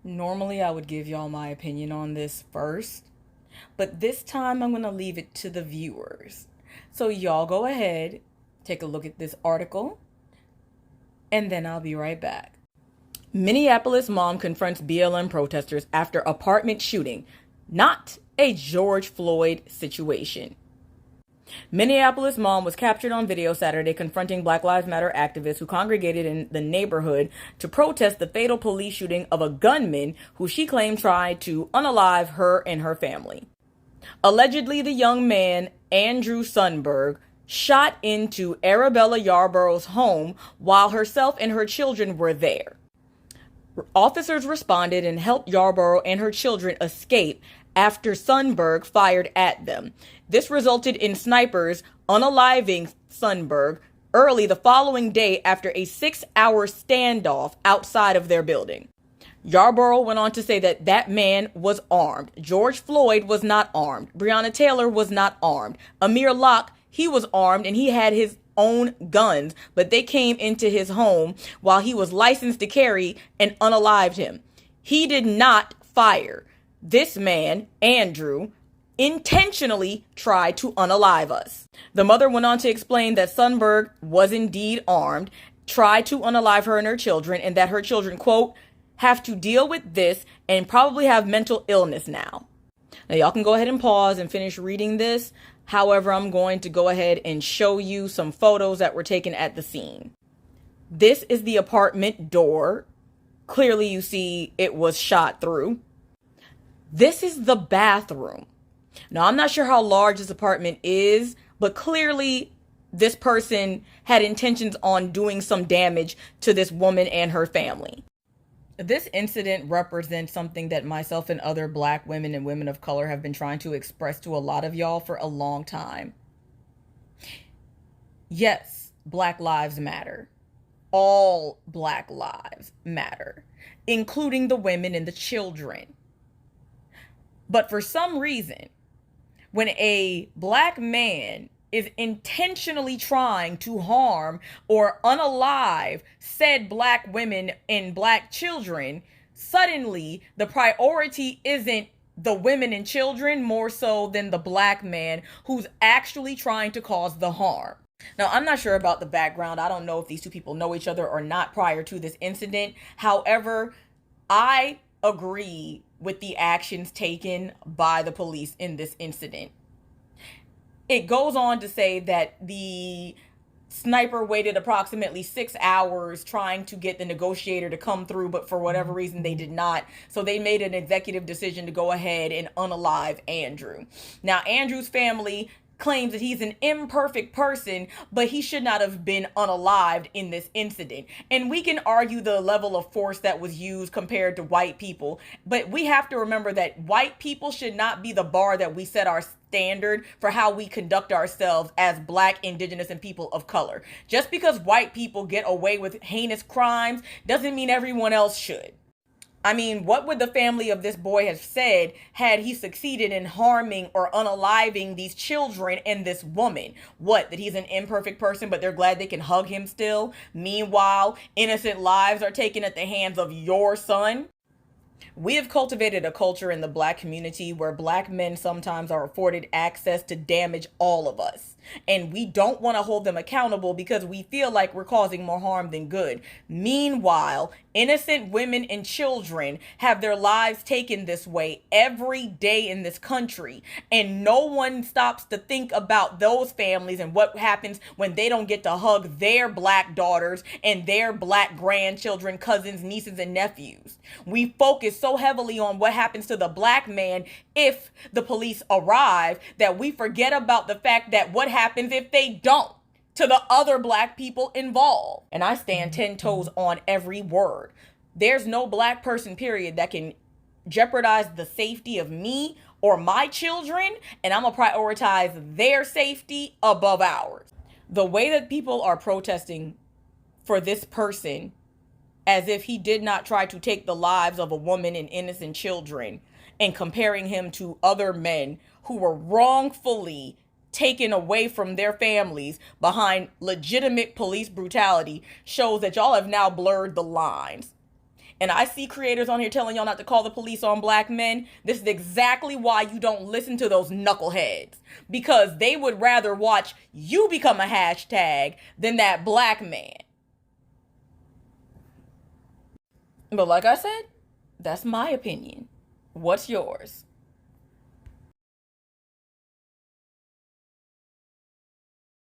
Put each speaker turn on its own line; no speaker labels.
Normally, I would give y'all my opinion on this first, but this time I'm going to leave it to the viewers. So, y'all go ahead, take a look at this article, and then I'll be right back. Minneapolis mom confronts BLM protesters after apartment shooting. Not a George Floyd situation. Minneapolis mom was captured on video Saturday confronting Black Lives Matter activists who congregated in the neighborhood to protest the fatal police shooting of a gunman who she claimed tried to unalive her and her family. Allegedly, the young man, Andrew Sundberg, shot into Arabella Yarborough's home while herself and her children were there. Officers responded and helped Yarborough and her children escape after Sundberg fired at them. This resulted in snipers unaliving Sundberg early the following day after a 6-hour standoff outside of their building. Yarborough went on to say that that man was armed. George Floyd was not armed. Breonna Taylor was not armed. Amir Locke, he was armed and he had his own guns, but they came into his home while he was licensed to carry and unalived him. He did not fire. This man, Andrew, intentionally tried to unalive us. The mother went on to explain that Sundberg was indeed armed, tried to unalive her and her children, and that her children, quote, have to deal with this and probably have mental illness now. Now, y'all can go ahead and pause and finish reading this. However, I'm going to go ahead and show you some photos that were taken at the scene. This is the apartment door. Clearly, you see it was shot through. This is the bathroom. Now, I'm not sure how large this apartment is, but clearly this person had intentions on doing some damage to this woman and her family. This incident represents something that myself and other Black women and women of color have been trying to express to a lot of y'all for a long time. Yes, Black lives matter. All Black lives matter, including the women and the children. But for some reason, when a Black man is intentionally trying to harm or unalive said Black women and Black children, suddenly the priority isn't the women and children more so than the Black man who's actually trying to cause the harm. Now, I'm not sure about the background. I don't know if these two people know each other or not prior to this incident. However, I agree with the actions taken by the police in this incident. It goes on to say that the sniper waited approximately 6 hours trying to get the negotiator to come through, but for whatever reason they did not. So they made an executive decision to go ahead and unalive Andrew. Now, Andrew's family claims that he's an imperfect person, but he should not have been unalived in this incident. And we can argue the level of force that was used compared to white people, but we have to remember that white people should not be the bar that we set our standard for how we conduct ourselves as Black, Indigenous, and people of color. Just because white people get away with heinous crimes doesn't mean everyone else should. I mean, what would the family of this boy have said had he succeeded in harming or unaliving these children and this woman? What, that he's an imperfect person, but they're glad they can hug him still? Meanwhile, innocent lives are taken at the hands of your son? We have cultivated a culture in the Black community where Black men sometimes are afforded access to damage all of us. And we don't want to hold them accountable because we feel like we're causing more harm than good. Meanwhile, innocent women and children have their lives taken this way every day in this country. And no one stops to think about those families and what happens when they don't get to hug their Black daughters and their Black grandchildren, cousins, nieces, and nephews. We focus so heavily on what happens to the Black man if the police arrive that we forget about the fact that what happens if they don't to the other Black people involved. And I stand 10 toes on every word. There's no Black person, period, that can jeopardize the safety of me or my children, and I'm gonna prioritize their safety above ours. The way that people are protesting for this person as if he did not try to take the lives of a woman and innocent children and comparing him to other men who were wrongfully taken away from their families behind legitimate police brutality shows that y'all have now blurred the lines. and I see creators on here telling y'all not to call the police on black men, this is exactly why you don't listen to those knuckleheads. Because they would rather watch you become a hashtag than that black man. But like I said, that's my opinion. What's yours?